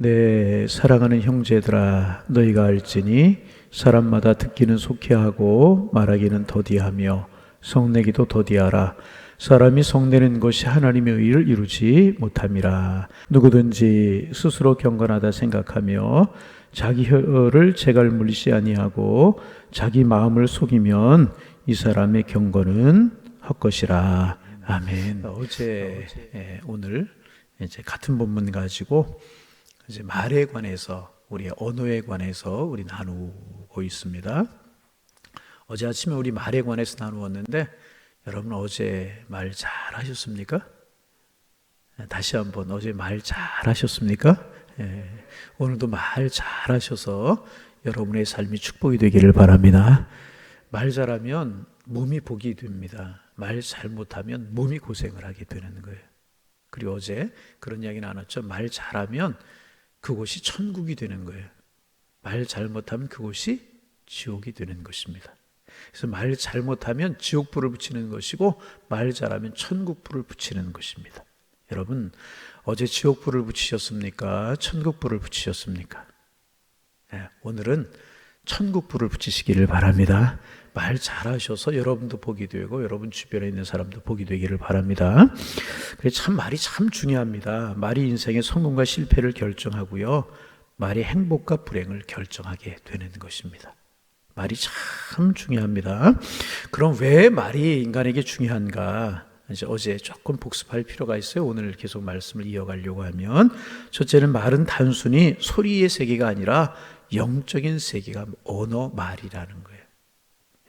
내 사랑하는 형제들아, 너희가 알지니 사람마다 듣기는 속히하고 말하기는 더디하며 성내기도 더디하라. 사람이 성내는 것이 하나님의 의를 이루지 못함이라. 누구든지 스스로 경건하다 생각하며 자기 혀를 제갈 물리지 아니하고 자기 마음을 속이면 이 사람의 경건은 헛것이라. 아멘. 오늘 이제 같은 본문 가지고 이제 말에 관해서, 우리의 언어에 관해서 우리 나누고 있습니다. 어제 아침에 우리 말에 관해서 나누었는데 여러분 어제 말 잘 하셨습니까? 다시 한번 어제 말 잘 하셨습니까? 오늘도 말 잘 하셔서 여러분의 삶이 축복이 되기를 바랍니다. 말 잘하면 몸이 복이 됩니다. 말 잘못하면 몸이 고생을 하게 되는 거예요. 그리고 어제 그런 이야기 나눴죠. 말 잘하면 그곳이 천국이 되는 거예요. 말 잘못하면 그곳이 지옥이 되는 것입니다. 그래서 말 잘못하면 지옥불을 붙이는 것이고 말 잘하면 천국불을 붙이는 것입니다. 여러분 어제 지옥불을 붙이셨습니까? 천국불을 붙이셨습니까? 오늘은 천국불을 붙이시기를 바랍니다. 말 잘하셔서 여러분도 복이 되고 여러분 주변에 있는 사람도 복이 되기를 바랍니다. 참 말이 참 중요합니다. 말이 인생의 성공과 실패를 결정하고요, 말이 행복과 불행을 결정하게 되는 것입니다. 말이 참 중요합니다. 그럼 왜 말이 인간에게 중요한가? 이제 어제 조금 복습할 필요가 있어요. 오늘 계속 말씀을 이어가려고 하면, 첫째는 말은 단순히 소리의 세계가 아니라 영적인 세계가 언어, 말이라는 거예요.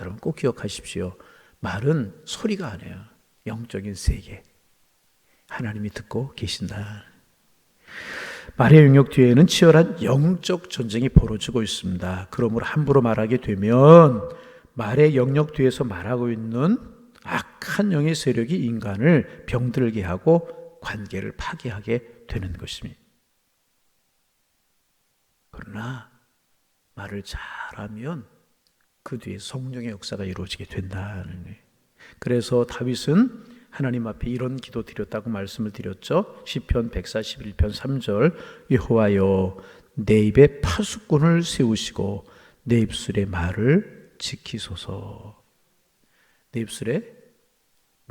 여러분 꼭 기억하십시오. 말은 소리가 아니에요. 영적인 세계. 하나님이 듣고 계신다. 말의 영역 뒤에는 치열한 영적 전쟁이 벌어지고 있습니다. 그러므로 함부로 말하게 되면 말의 영역 뒤에서 말하고 있는 악한 영의 세력이 인간을 병들게 하고 관계를 파괴하게 되는 것입니다. 그러나 말을 잘하면 그 뒤에 성령의 역사가 이루어지게 된다는 거예요. 그래서 다윗은 하나님 앞에 이런 기도 드렸다고 말씀을 드렸죠. 시편 141편 3절, 여호와여 내 입에 파수꾼을 세우시고 내 입술의 말을 지키소서. 내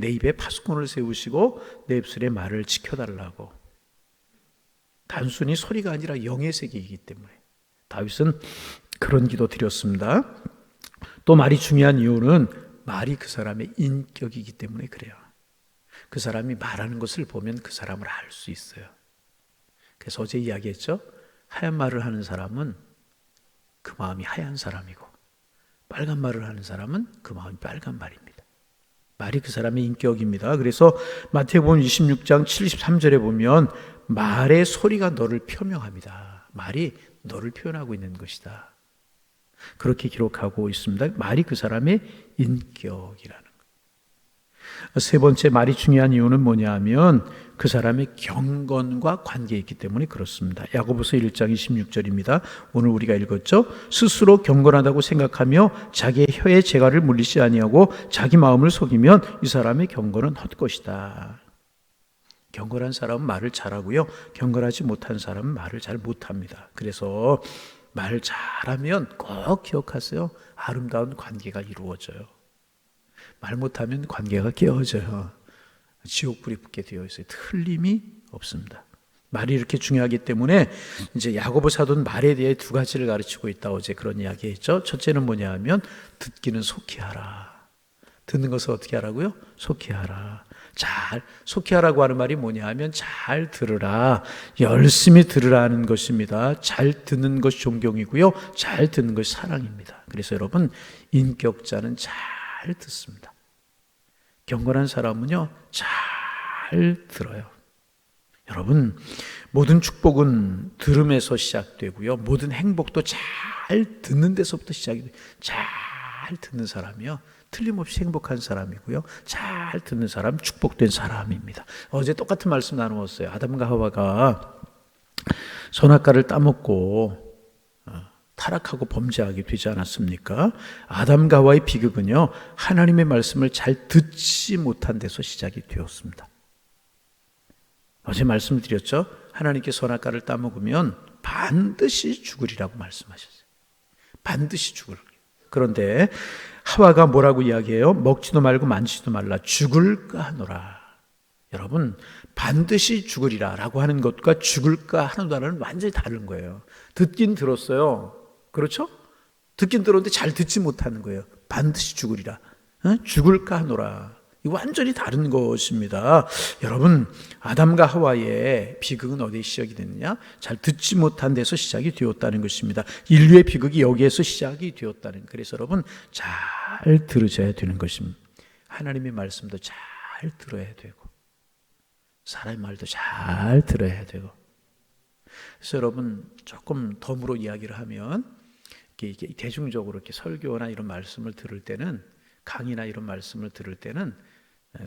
입에 파수꾼을 세우시고 내 입술의 말을 지켜달라고. 단순히 소리가 아니라 영의 세계이기 때문에 다윗은 그런 기도 드렸습니다. 또 말이 중요한 이유는 말이 그 사람의 인격이기 때문에 그래요. 그 사람이 말하는 것을 보면 그 사람을 알 수 있어요. 그래서 어제 이야기했죠. 하얀 말을 하는 사람은 그 마음이 하얀 사람이고, 빨간 말을 하는 사람은 그 마음이 빨간 말입니다. 말이 그 사람의 인격입니다. 그래서 마태복음 26장 73절에 보면 말의 소리가 너를 표명합니다. 말이 너를 표현하고 있는 것이다. 그렇게 기록하고 있습니다. 말이 그 사람의 인격이라는 거예요. 세 번째, 말이 중요한 이유는 뭐냐 하면 그 사람의 경건과 관계에 있기 때문에 그렇습니다. 야고보서 1장 26절입니다. 오늘 우리가 읽었죠. 스스로 경건하다고 생각하며 자기의 혀에 재갈을 물리지 아니하고 자기 마음을 속이면 이 사람의 경건은 헛것이다. 경건한 사람은 말을 잘하고요, 경건하지 못한 사람은 말을 잘 못합니다. 그래서 말 잘하면 꼭 기억하세요. 아름다운 관계가 이루어져요. 말 못하면 관계가 깨어져요. 지옥불이 붙게 되어 있어요. 틀림이 없습니다. 말이 이렇게 중요하기 때문에 이제 야고보 사도는 말에 대해 두 가지를 가르치고 있다. 어제 그런 이야기 했죠. 첫째는 뭐냐 하면 듣기는 속히 하라. 듣는 것을 어떻게 하라고요? 속히 하라. 속히 하라고 하는 말이 뭐냐 하면 잘 들으라, 열심히 들으라는 것입니다. 잘 듣는 것이 존경이고요, 잘 듣는 것이 사랑입니다. 그래서 여러분, 인격자는 잘 듣습니다. 경건한 사람은요, 잘 들어요. 여러분, 모든 축복은 들음에서 시작되고요, 모든 행복도 잘 듣는 데서부터 시작이 돼요. 잘 듣는 사람이요, 틀림없이 행복한 사람이고요, 잘 듣는 사람, 축복된 사람입니다. 어제 똑같은 말씀 나누었어요. 아담과 하와가 선악과를 따먹고 타락하고 범죄하게 되지 않았습니까? 아담과 하와의 비극은요, 하나님의 말씀을 잘 듣지 못한 데서 시작이 되었습니다. 어제 말씀드렸죠. 하나님께 선악과를 따먹으면 반드시 죽으리라고 말씀하셨어요. 반드시 죽을. 그런데 하와가 뭐라고 이야기해요? 먹지도 말고 만지지도 말라. 죽을까 하노라. 여러분, 반드시 죽으리라 라고 하는 것과 죽을까 하노라는 완전히 다른 거예요. 듣긴 들었어요. 그렇죠? 듣긴 들었는데 잘 듣지 못하는 거예요. 반드시 죽으리라. 죽을까 하노라. 이거 완전히 다른 것입니다. 여러분, 아담과 하와의 비극은 어디에 시작이 됐느냐? 잘 듣지 못한 데서 시작이 되었다는 것입니다. 인류의 비극이 여기에서 시작이 되었다는. 그래서 여러분, 잘 들으셔야 되는 것입니다. 하나님의 말씀도 잘 들어야 되고 사람의 말도 잘 들어야 되고. 그래서 여러분, 조금 덤으로 이야기를 하면 이게 대중적으로 이렇게 설교나 이런 말씀을 들을 때는, 강의나 이런 말씀을 들을 때는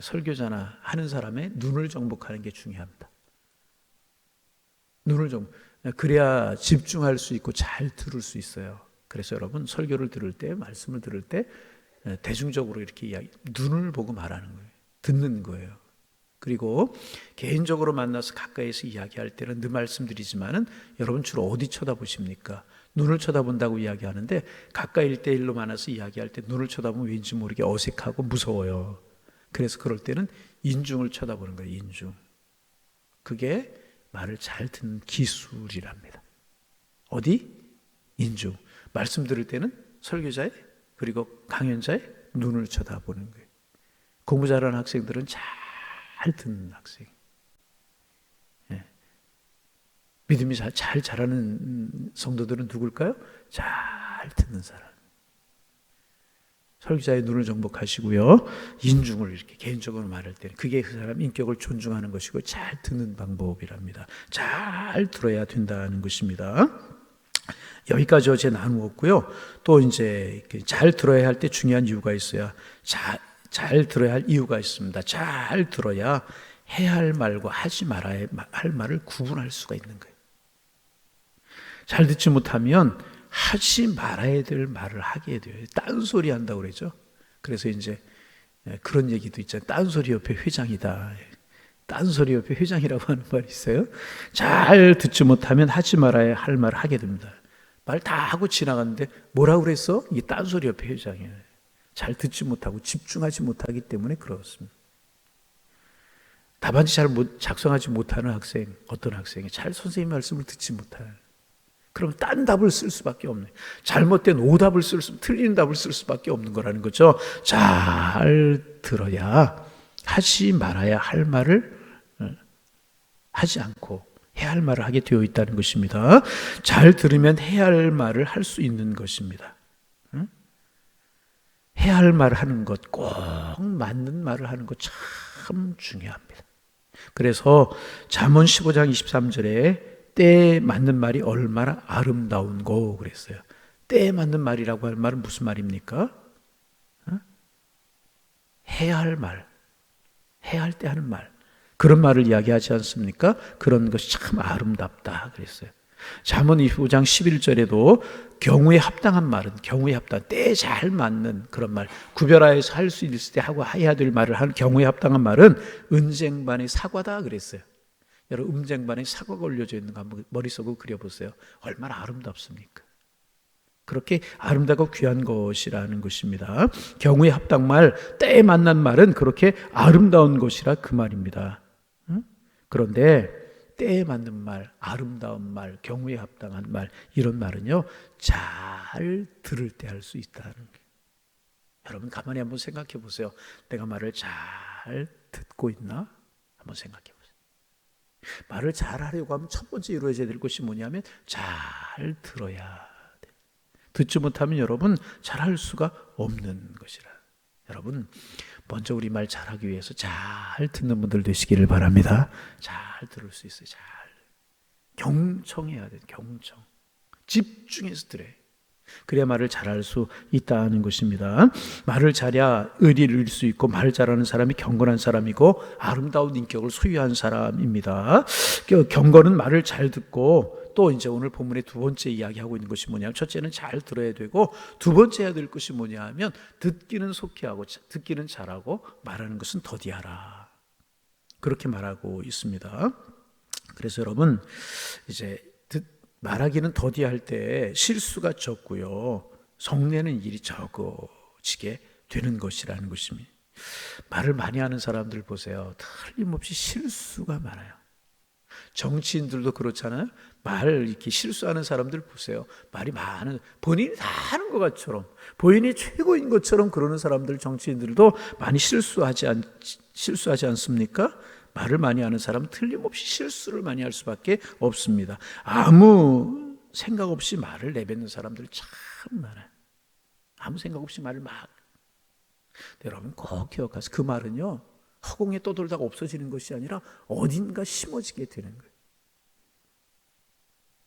설교자나 하는 사람의 눈을 정복하는 게 중요합니다. 눈을 그래야 집중할 수 있고 잘 들을 수 있어요. 그래서 여러분, 설교를 들을 때, 말씀을 들을 때 대중적으로 이렇게 눈을 보고 말하는 거예요. 듣는 거예요. 그리고 개인적으로 만나서 가까이서 이야기할 때는 늘 말씀드리지만은 여러분 주로 어디 쳐다보십니까? 눈을 쳐다본다고 이야기하는데 가까이 1대1로 만나서 이야기할 때 눈을 쳐다보면 왠지 모르게 어색하고 무서워요. 그래서 그럴 때는 인중을 쳐다보는 거예요. 인중. 그게 말을 잘 듣는 기술이랍니다. 어디? 인중. 말씀 들을 때는 설교자의 그리고 강연자의 눈을 쳐다보는 거예요. 공부 잘하는 학생들은 잘 듣는 학생. 예. 믿음이 잘 자라는 성도들은 누굴까요? 잘 듣는 사람. 설교자의 눈을 정복하시고요. 인중을 이렇게 개인적으로 말할 때는 그게 그 사람 인격을 존중하는 것이고 잘 듣는 방법이랍니다. 잘 들어야 된다는 것입니다. 여기까지 어제 나누었고요. 또 이제 잘 들어야 할 때 중요한 이유가 있어요. 잘 들어야 할 이유가 있습니다. 잘 들어야 해야 할 말과 하지 말아야 할 말을 구분할 수가 있는 거예요. 잘 듣지 못하면 하지 말아야 될 말을 하게 돼요. 딴소리 한다고 그러죠. 그래서 이제 그런 얘기도 있잖아요. 딴소리 옆에 회장이다. 딴소리 옆에 회장이라고 하는 말이 있어요. 잘 듣지 못하면 하지 말아야 할 말을 하게 됩니다. 말 다 하고 지나갔는데 뭐라고 그랬어? 이게 딴소리 옆에 회장이에요. 잘 듣지 못하고 집중하지 못하기 때문에 그렇습니다. 답안지 잘 작성하지 못하는 학생, 어떤 학생이 잘 선생님 말씀을 듣지 못하는, 그럼 딴 답을 쓸 수밖에 없네. 잘못된 오답을 틀린 답을 쓸 수밖에 없는 거라는 거죠. 잘 들어야 하지 말아야 할 말을 하지 않고 해야 할 말을 하게 되어 있다는 것입니다. 잘 들으면 해야 할 말을 할 수 있는 것입니다. 해야 할 말을 하는 것, 꼭 맞는 말을 하는 것 참 중요합니다. 그래서 잠언 15장 23절에 때에 맞는 말이 얼마나 아름다운고 그랬어요. 때에 맞는 말이라고 할 말은 무슨 말입니까? 해야 할 말, 해야 할 때 하는 말, 그런 말을 이야기하지 않습니까? 그런 것이 참 아름답다 그랬어요. 잠언 25장 11절에도 경우에 합당한 말은, 경우에 합당, 때에 잘 맞는 그런 말, 구별하여서 할 수 있을 때 하고 해야 될 말을 하는 경우에 합당한 말은 은쟁반의 사과다 그랬어요. 여러분, 은쟁반에 사과가 올려져 있는 거 한번 머릿속으로 그려보세요. 얼마나 아름답습니까? 그렇게 아름다고 귀한 것이라는 것입니다. 경우에 합당말, 때에 맞는 말은 그렇게 아름다운 것이라 그 말입니다. 그런데 때에 맞는 말, 아름다운 말, 경우에 합당한 말, 이런 말은요, 잘 들을 때 할 수 있다는 거예요. 여러분 가만히 한번 생각해 보세요. 내가 말을 잘 듣고 있나? 한번 생각해 보세요. 말을 잘 하려고 하면 첫 번째 이루어져야 될 것이 뭐냐면 잘 들어야 돼. 듣지 못하면 여러분 잘할 수가 없는 것이라. 여러분 먼저 우리 말 잘하기 위해서 잘 듣는 분들 되시기를 바랍니다. 잘 들을 수 있어요. 잘 경청해야 돼. 경청. 집중해서 들어요. 그래야 말을 잘할 수 있다는 것입니다. 말을 잘해야 의리를 이룰 수 있고, 말을 잘하는 사람이 경건한 사람이고 아름다운 인격을 소유한 사람입니다. 경건은 말을 잘 듣고, 또 이제 오늘 본문의 두 번째 이야기하고 있는 것이 뭐냐면, 첫째는 잘 들어야 되고 두 번째 해야 될 것이 뭐냐 하면 듣기는 속히 하고 듣기는 잘하고 말하는 것은 더디하라. 그렇게 말하고 있습니다. 그래서 여러분 이제 말하기는 더디할 때 실수가 적고요. 성내는 일이 적어지게 되는 것이라는 것입니다. 말을 많이 하는 사람들 보세요. 틀림없이 실수가 많아요. 정치인들도 그렇잖아요. 말 이렇게 실수하는 사람들 보세요. 말이 많은, 본인이 다 하는 것 것처럼, 본인이 최고인 것처럼 그러는 사람들, 정치인들도 많이 실수하지 않습니까? 말을 많이 하는 사람은 틀림없이 실수를 많이 할 수밖에 없습니다. 아무 생각 없이 말을 내뱉는 사람들 참 많아요. 아무 생각 없이 말을 막. 여러분 꼭 기억하세요. 그 말은요, 허공에 떠돌다가 없어지는 것이 아니라 어딘가 심어지게 되는 거예요.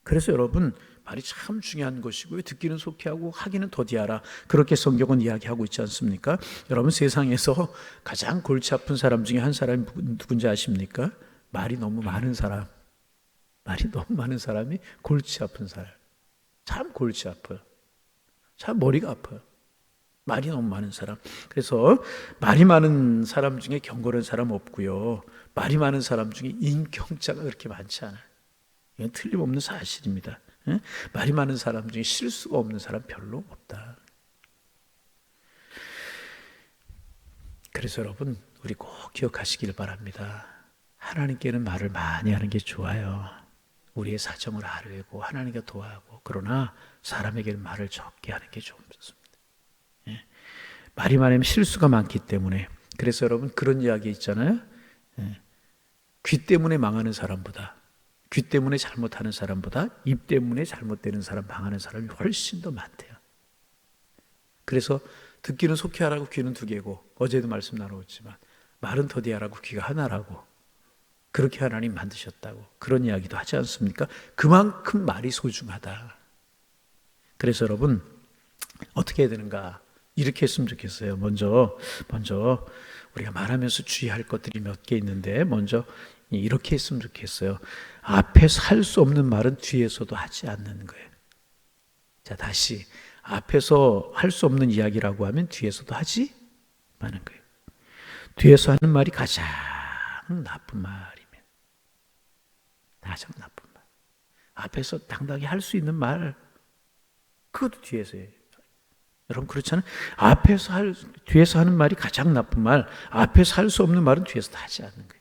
그래서 여러분 말이 참 중요한 것이고요. 듣기는 속히하고 하기는 더디하라. 그렇게 성경은 이야기하고 있지 않습니까? 여러분 세상에서 가장 골치 아픈 사람 중에 한 사람이 누군지 아십니까? 말이 너무 많은 사람. 말이 너무 많은 사람이 골치 아픈 사람. 참 골치 아파요. 참 머리가 아파요. 말이 너무 많은 사람. 그래서 말이 많은 사람 중에 경건한 사람 없고요. 말이 많은 사람 중에 인격자가 그렇게 많지 않아요. 이건 틀림없는 사실입니다. 말이 많은 사람 중에 실수가 없는 사람 별로 없다. 그래서 여러분 우리 꼭 기억하시길 바랍니다. 하나님께는 말을 많이 하는 게 좋아요. 우리의 사정을 아뢰고 하나님께 도와하고, 그러나 사람에게는 말을 적게 하는 게 좋습니다. 말이 많으면 실수가 많기 때문에. 그래서 여러분 그런 이야기 있잖아요. 귀 때문에 망하는 사람보다, 귀 때문에 잘못하는 사람보다 입 때문에 잘못되는 사람, 망하는 사람이 훨씬 더 많대요. 그래서 듣기는 속히 하라고 귀는 두 개고, 어제도 말씀 나누었지만 말은 더디하라고 귀가 하나라고, 그렇게 하나님 만드셨다고 그런 이야기도 하지 않습니까? 그만큼 말이 소중하다. 그래서 여러분 어떻게 해야 되는가? 이렇게 했으면 좋겠어요. 먼저 우리가 말하면서 주의할 것들이 몇 개 있는데, 먼저 이렇게 했으면 좋겠어요. 앞에서 할 수 없는 말은 뒤에서도 하지 않는 거예요. 자, 다시 앞에서 할 수 없는 이야기라고 하면 뒤에서도 하지 않는 거예요. 뒤에서 하는 말이 가장 나쁜 말이면, 가장 나쁜 말. 앞에서 당당히 할 수 있는 말, 그것도 뒤에서 해요. 여러분 그렇잖아요. 뒤에서 하는 말이 가장 나쁜 말, 앞에서 할 수 없는 말은 뒤에서 다 하지 않는 거예요.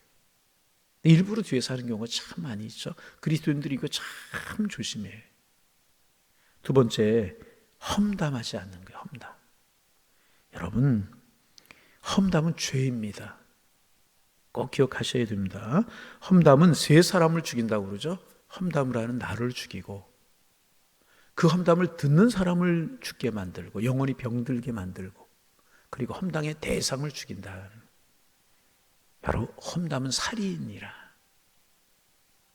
일부러 뒤에서 하는 경우가 참 많이 있죠. 그리스도인들이 이거 참 조심해요. 두 번째, 험담하지 않는 거예요. 험담. 여러분 험담은 죄입니다. 꼭 기억하셔야 됩니다. 험담은 세 사람을 죽인다고 그러죠. 험담을 하는 나를 죽이고, 그 험담을 듣는 사람을 죽게 만들고, 영원히 병들게 만들고, 그리고 험담의 대상을 죽인다. 바로 험담은 살인이라.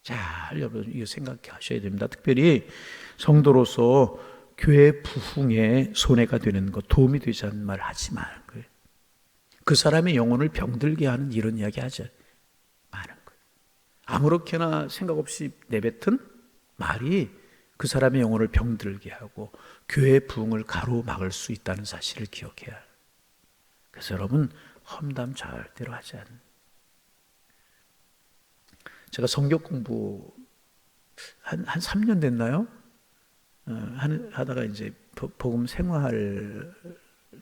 자, 여러분 이거 생각하셔야 됩니다. 특별히 성도로서 교회 부흥에 손해가 되는 것, 도움이 되지 않는 말 하지 마는 거예요. 그 사람의 영혼을 병들게 하는 이런 이야기 하지 마는 거예요. 아무렇게나 생각 없이 내뱉은 말이 그 사람의 영혼을 병들게 하고 교회 부흥을 가로막을 수 있다는 사실을 기억해야 해요. 그래서 여러분 험담 절대로 하지 않는. 제가 성경 공부 한 3년 됐나요? 하다가 이제 복음 생활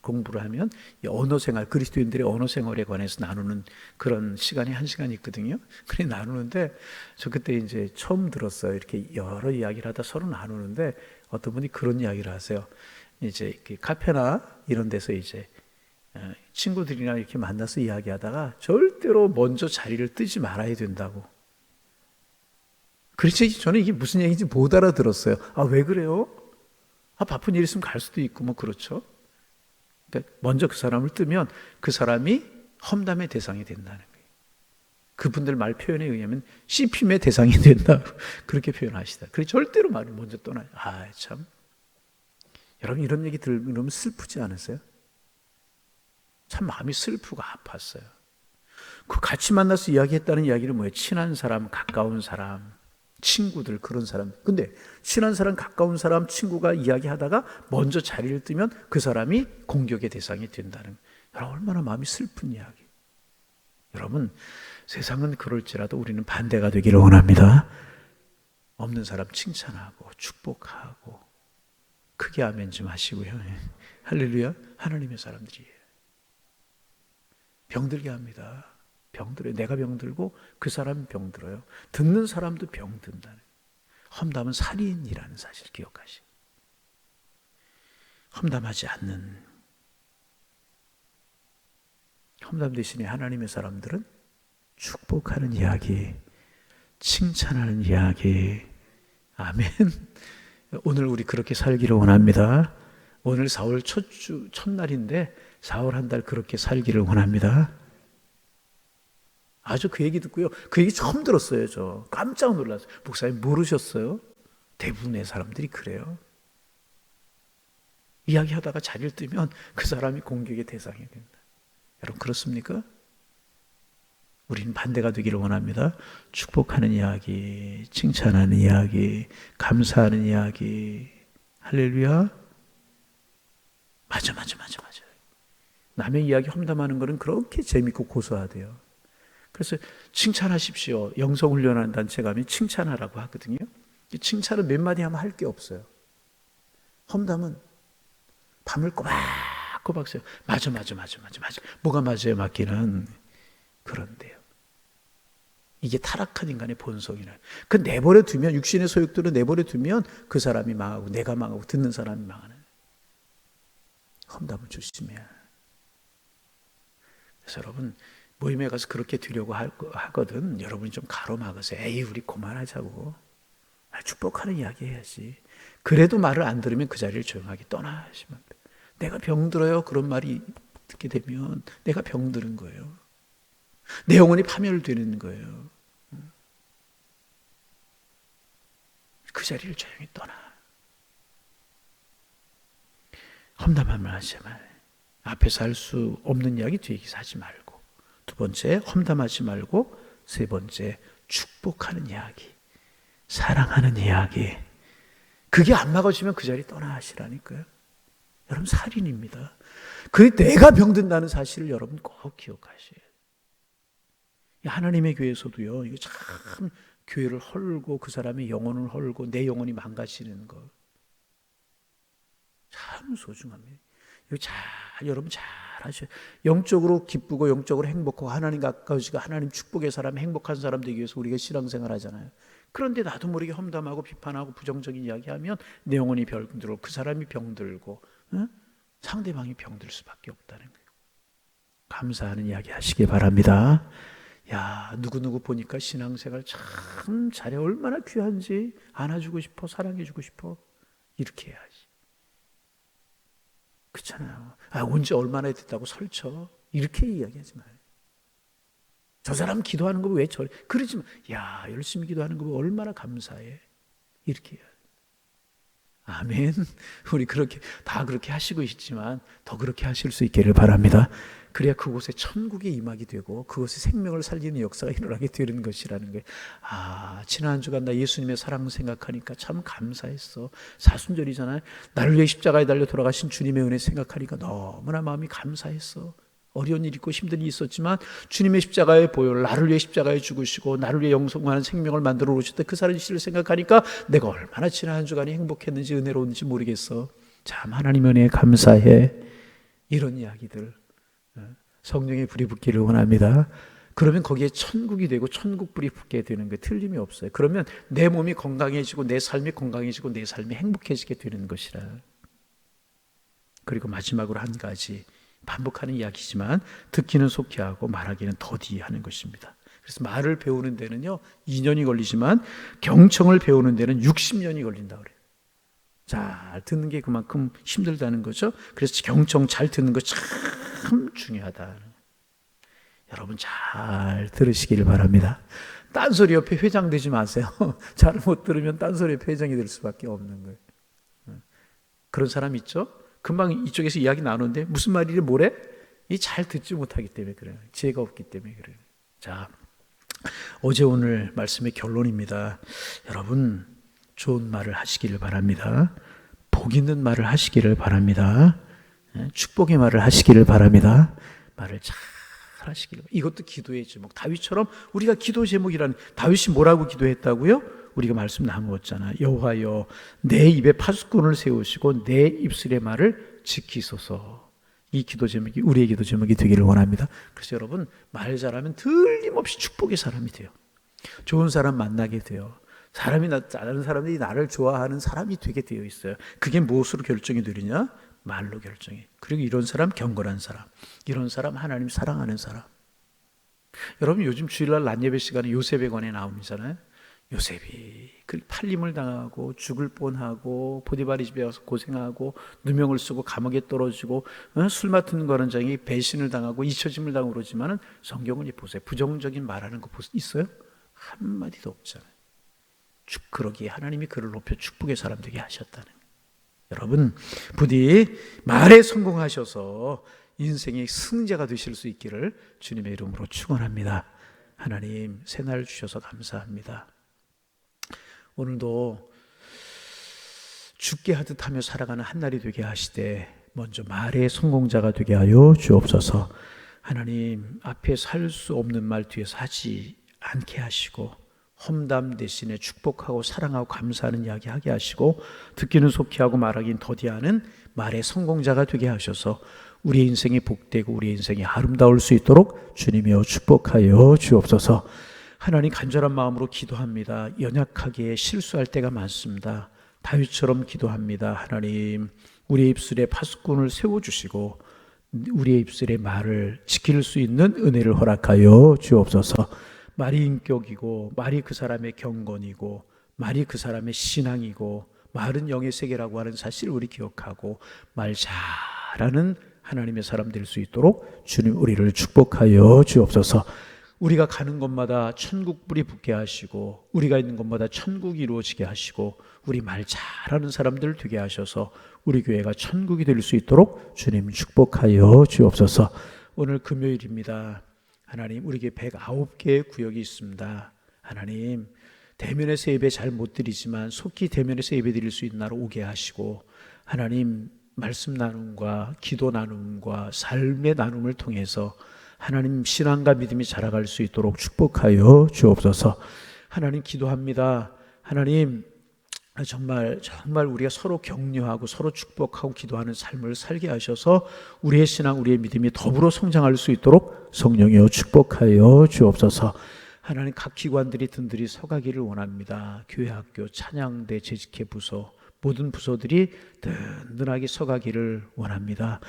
공부를 하면 언어 생활, 그리스도인들의 언어 생활에 관해서 나누는 그런 시간이 1시간 있거든요. 그래 나누는데 저 그때 이제 처음 들었어요. 이렇게 여러 이야기를 하다 서로 나누는데 어떤 분이 그런 이야기를 하세요. 이제 카페나 이런 데서 이제 친구들이랑 이렇게 만나서 이야기하다가 절대로 먼저 자리를 뜨지 말아야 된다고. 그래서 저는 이게 무슨 얘기인지 못 알아들었어요. 아, 왜 그래요? 바쁜 일 있으면 갈 수도 있고 뭐 그렇죠. 그러니까 먼저 그 사람을 뜨면 그 사람이 험담의 대상이 된다는 거예요. 그분들 말 표현에 의하면 씹힘의 대상이 된다. 그렇게 표현하시다. 그래서 절대로 말을 먼저 떠나요. 아, 참. 여러분 이런 얘기 들으면 슬프지 않으세요? 참 마음이 슬프고 아팠어요. 그 같이 만나서 이야기했다는 이야기는 뭐예요? 친한 사람, 가까운 사람, 친구들, 그런 사람. 근데 친한 사람, 가까운 사람, 친구가 이야기하다가 먼저 자리를 뜨면 그 사람이 공격의 대상이 된다는. 여러분 얼마나 마음이 슬픈 이야기. 여러분 세상은 그럴지라도 우리는 반대가 되기를 원합니다. 없는 사람 칭찬하고 축복하고 크게 아멘 좀 하시고요. 할렐루야. 하나님의 사람들이에요. 병들게 합니다. 병들어요. 내가 병들고 그 사람이 병들어요. 듣는 사람도 병든다는. 험담은 살인이라는 사실 기억하시고, 험담하지 않는, 험담 대신에 하나님의 사람들은 축복하는 이야기, 칭찬하는 이야기. 아멘. 오늘 우리 그렇게 살기를 원합니다. 오늘 4월 첫날인데 4월 한 달 그렇게 살기를 원합니다. 아주 그 얘기 듣고요. 그 얘기 처음 들었어요. 저 깜짝 놀랐어요. 목사님 모르셨어요? 대부분의 사람들이 그래요. 이야기하다가 자리를 뜨면 그 사람이 공격의 대상이 된다. 여러분 그렇습니까? 우리는 반대가 되기를 원합니다. 축복하는 이야기, 칭찬하는 이야기, 감사하는 이야기. 할렐루야. 맞아. 남의 이야기 험담하는 거는 그렇게 재밌고 고소하대요. 그래서 칭찬하십시오. 영성훈련하는 단체 가면 칭찬하라고 하거든요. 칭찬은 몇 마디 하면 할 게 없어요. 험담은 밤을 꼬박꼬박 새요. 맞아. 뭐가 맞아요, 맞기는. 그런데요. 이게 타락한 인간의 본성이라. 그 내버려 두면, 육신의 소욕들을 내버려 두면 그 사람이 망하고 내가 망하고 듣는 사람이 망하는. 험담을 조심해야 해요. 그래서 여러분 모임에 가서 그렇게 되려고 하거든. 여러분이 좀 가로막으세요. 에이 우리 그만하자고. 축복하는 이야기 해야지. 그래도 말을 안 들으면 그 자리를 조용하게 떠나시면 돼요. 내가 병들어요. 그런 말이 듣게 되면 내가 병드는 거예요. 내 영혼이 파멸되는 거예요. 그 자리를 조용히 떠나. 험담한 말 하지 말아요. 앞에서 할 수 없는 이야기 뒤에서 하지 말고, 두 번째 험담하지 말고, 세 번째 축복하는 이야기, 사랑하는 이야기. 그게 안 막아주면 그 자리 떠나 하시라니까요. 여러분 살인입니다. 그 내가 병든다는 사실을 여러분 꼭 기억하셔야 돼요. 하나님의 교회에서도요, 이거 참 교회를 헐고 그 사람의 영혼을 헐고 내 영혼이 망가지는 거 참 소중합니다. 이거 여러분 잘 하셔요. 영적으로 기쁘고 영적으로 행복하고 하나님 가까워지고 하나님 축복의 사람, 행복한 사람 되기 위해서 우리가 신앙생활 하잖아요. 그런데 나도 모르게 험담하고 비판하고 부정적인 이야기하면 내 영혼이 병들고 그 사람이 병들고 상대방이 병들 수밖에 없다는 거예요. 감사하는 이야기 하시기 바랍니다. 야, 누구누구 보니까 신앙생활 참 잘해. 얼마나 귀한지. 안아주고 싶어. 사랑해주고 싶어. 이렇게 해야지. 그렇잖아요. 언제 얼마나 됐다고 설쳐. 이렇게 이야기하지 마요. 저 사람 기도하는 거 왜 저래. 그러지 마. 야, 열심히 기도하는 거 얼마나 감사해. 이렇게 해야 돼. 아멘. 우리 다 그렇게 하시고 있지만 더 그렇게 하실 수 있기를 바랍니다. 그래야 그곳에 천국의 임하게 되고 그곳에 생명을 살리는 역사가 일어나게 되는 것이라는 거예요. 지난 한 주간 나 예수님의 사랑 생각하니까 참 감사했어. 사순절이잖아요. 나를 위해 십자가에 달려 돌아가신 주님의 은혜 생각하니까 너무나 마음이 감사했어. 어려운 일 있고 힘든 일이 있었지만 주님의 십자가의 보혈, 나를 위해 십자가에 죽으시고 나를 위해 영생하는 생명을 만들어 오셨다. 그 사실을 생각하니까 내가 얼마나 지난 한 주간이 행복했는지 은혜로운지 모르겠어. 참 하나님 은혜에 감사해. 이런 이야기들 성령의 불이 붙기를 원합니다. 그러면 거기에 천국이 되고 천국 불이 붙게 되는 게 틀림이 없어요. 그러면 내 몸이 건강해지고 내 삶이 건강해지고 내 삶이 행복해지게 되는 것이라. 그리고 마지막으로 한 가지 반복하는 이야기지만 듣기는 속히 하고 말하기는 더디 하는 것입니다. 그래서 말을 배우는 데는요 2년이 걸리지만 경청을 배우는 데는 60년이 걸린다 그래요. 잘 듣는 게 그만큼 힘들다는 거죠. 그래서 경청 잘 듣는 거 참 중요하다. 여러분 잘 들으시기를 바랍니다. 딴소리 옆에 회장되지 마세요. 잘 못 들으면 딴소리 옆에 회장이 될 수밖에 없는 거예요. 그런 사람 있죠? 금방 이쪽에서 이야기 나누는데 무슨 말이래 뭐래? 이 잘 듣지 못하기 때문에 그래요. 지혜가 없기 때문에 그래요. 자, 어제 오늘 말씀의 결론입니다. 여러분 좋은 말을 하시기를 바랍니다. 복 있는 말을 하시기를 바랍니다. 축복의 말을 하시기를 바랍니다. 말을 잘 하시기를. 이것도 기도의 제목. 다윗처럼 우리가 기도 제목이라는, 다윗이 뭐라고 기도했다고요? 우리가 말씀 나누었잖아. 여호와여 내 입에 파수꾼을 세우시고 내 입술의 말을 지키소서. 이 기도 제목이 우리의 기도 제목이 되기를 원합니다. 그래서 여러분 말 잘하면 틀림없이 축복의 사람이 돼요. 좋은 사람 만나게 돼요. 다른 사람들이 나를 좋아하는 사람이 되게 되어 있어요. 그게 무엇으로 결정이 되느냐? 말로 결정해. 그리고 이런 사람 경건한 사람, 이런 사람 하나님 사랑하는 사람. 여러분 요즘 주일날 낮예배 시간에 요셉에 관해 나오잖아요. 요셉이 그 팔림을 당하고 죽을 뻔하고 보디바리 집에 와서 고생하고 누명을 쓰고 감옥에 떨어지고 술 맡은 거런장이 배신을 당하고 잊혀짐을 당하고 그러지만은 성경은 보세요. 부정적인 말하는 거 있어요? 한마디도 없잖아요. 그러기에 하나님이 그를 높여 축복의 사람 되게 하셨다는 거예요. 여러분 부디 말에 성공하셔서 인생의 승자가 되실 수 있기를 주님의 이름으로 축원합니다. 하나님 새날 주셔서 감사합니다. 오늘도 죽게 하듯 하며 살아가는 한날이 되게 하시되 먼저 말의 성공자가 되게 하여 주옵소서. 하나님 앞에 살 수 없는 말 뒤에서 하지 않게 하시고 험담 대신에 축복하고 사랑하고 감사하는 이야기 하게 하시고 듣기는 속히하고 말하기는 더디하는 말의 성공자가 되게 하셔서 우리의 인생이 복되고 우리의 인생이 아름다울 수 있도록 주님이여 축복하여 주옵소서. 하나님 간절한 마음으로 기도합니다. 연약하게 실수할 때가 많습니다. 다윗처럼 기도합니다. 하나님 우리의 입술에 파수꾼을 세워주시고 우리의 입술의 말을 지킬 수 있는 은혜를 허락하여 주옵소서. 말이 인격이고 말이 그 사람의 경건이고 말이 그 사람의 신앙이고 말은 영의 세계라고 하는 사실을 우리 기억하고 말 잘하는 하나님의 사람 될 수 있도록 주님 우리를 축복하여 주옵소서. 우리가 가는 곳마다 천국불이 붙게 하시고 우리가 있는 곳마다 천국이 이루어지게 하시고 우리 말 잘하는 사람들 되게 하셔서 우리 교회가 천국이 될 수 있도록 주님 축복하여 주옵소서. 오늘 금요일입니다. 하나님 우리 교회 109개의 구역이 있습니다. 하나님 대면에서 예배 잘 못 드리지만 속히 대면에서 예배 드릴 수 있는 날 오게 하시고 하나님 말씀 나눔과 기도 나눔과 삶의 나눔을 통해서 하나님 신앙과 믿음이 자라갈 수 있도록 축복하여 주옵소서. 하나님 기도합니다. 하나님 정말 우리가 서로 격려하고 서로 축복하고 기도하는 삶을 살게 하셔서 우리의 신앙 우리의 믿음이 더불어 성장할 수 있도록 성령이여 축복하여 주옵소서. 하나님 각 기관들이 든든히 서가기를 원합니다. 교회 학교 찬양대 재직회 부서 모든 부서들이 든든하게 서가기를 원합니다.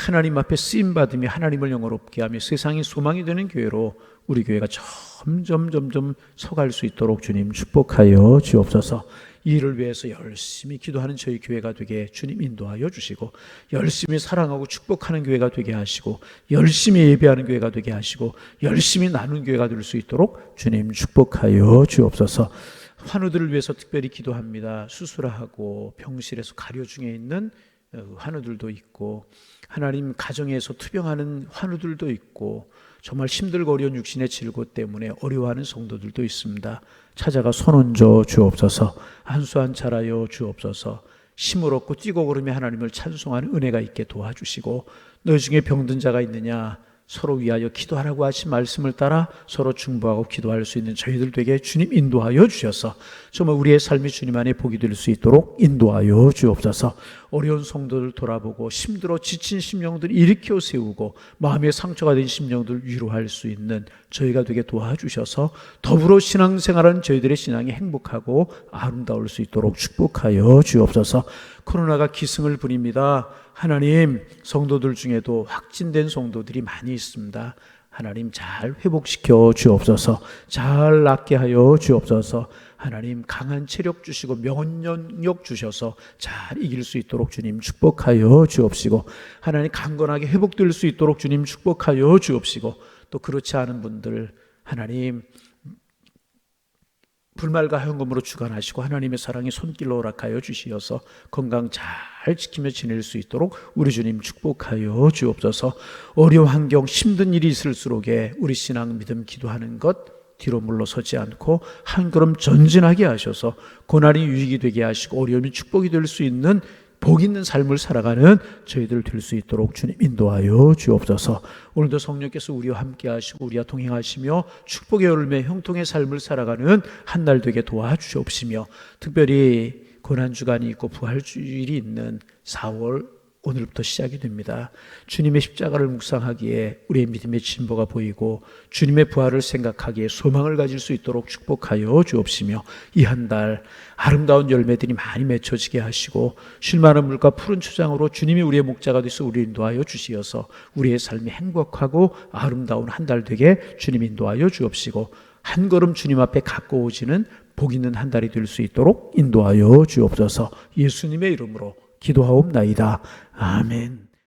하나님 앞에 쓰임받음이 하나님을 영화롭게 하며 세상이 소망이 되는 교회로 우리 교회가 점점 서갈 수 있도록 주님 축복하여 주옵소서. 이 일을 위해서 열심히 기도하는 저희 교회가 되게 주님 인도하여 주시고 열심히 사랑하고 축복하는 교회가 되게 하시고 열심히 예배하는 교회가 되게 하시고 열심히 나누는 교회가 될 수 있도록 주님 축복하여 주옵소서. 환우들을 위해서 특별히 기도합니다. 수술하고 병실에서 가려 중에 있는 환우들도 있고 하나님 가정에서 투병하는 환우들도 있고 정말 힘들고 어려운 육신의 질고 때문에 어려워하는 성도들도 있습니다. 찾아가 손 얹어 주옵소서. 한수한 차라여 주옵소서. 힘을 얻고 뛰고 걸으며 하나님을 찬송하는 은혜가 있게 도와주시고 너희 중에 병든 자가 있느냐 서로 위하여 기도하라고 하신 말씀을 따라 서로 중보하고 기도할 수 있는 저희들 되게 주님 인도하여 주셔서 정말 우리의 삶이 주님 안에 복이 될 수 있도록 인도하여 주옵소서. 어려운 성도들 돌아보고 힘들어 지친 심령들 일으켜 세우고 마음에 상처가 된 심령들 위로할 수 있는 저희가 되게 도와주셔서 더불어 신앙생활하는 저희들의 신앙이 행복하고 아름다울 수 있도록 축복하여 주옵소서. 코로나가 기승을 부립니다. 하나님 성도들 중에도 확진된 성도들이 많이 있습니다. 하나님 잘 회복시켜 주옵소서. 잘 낫게 하여 주옵소서. 하나님 강한 체력 주시고 면역력 주셔서 잘 이길 수 있도록 주님 축복하여 주옵시고 하나님 강건하게 회복될 수 있도록 주님 축복하여 주옵시고 또 그렇지 않은 분들 하나님 불말과 현금으로 주관하시고 하나님의 사랑이 손길로 허락하여 주시어서 건강 잘 지키며 지낼 수 있도록 우리 주님 축복하여 주옵소서. 어려운 환경 힘든 일이 있을수록에 우리 신앙 믿음 기도하는 것 뒤로 물러서지 않고 한 걸음 전진하게 하셔서 고난이 유익이 되게 하시고 어려움이 축복이 될 수 있는 복 있는 삶을 살아가는 저희들 될 수 있도록 주님 인도하여 주옵소서. 오늘도 성령께서 우리와 함께 하시고 우리와 동행하시며 축복의 열매 형통의 삶을 살아가는 한 날 되게 도와주옵시며, 특별히 고난주간이 있고 부활주일이 있는 4월 오늘부터 시작이 됩니다. 주님의 십자가를 묵상하기에 우리의 믿음의 진보가 보이고 주님의 부활을 생각하기에 소망을 가질 수 있도록 축복하여 주옵시며, 이 한 달 아름다운 열매들이 많이 맺혀지게 하시고 쉴만한 물과 푸른 초장으로 주님이 우리의 목자가 되서 우리 인도하여 주시어서 우리의 삶이 행복하고 아름다운 한 달 되게 주님 인도하여 주옵시고, 한 걸음 주님 앞에 가까워지는 복 있는 한 달이 될 수 있도록 인도하여 주옵소서. 예수님의 이름으로 기도하옵나이다. 아멘.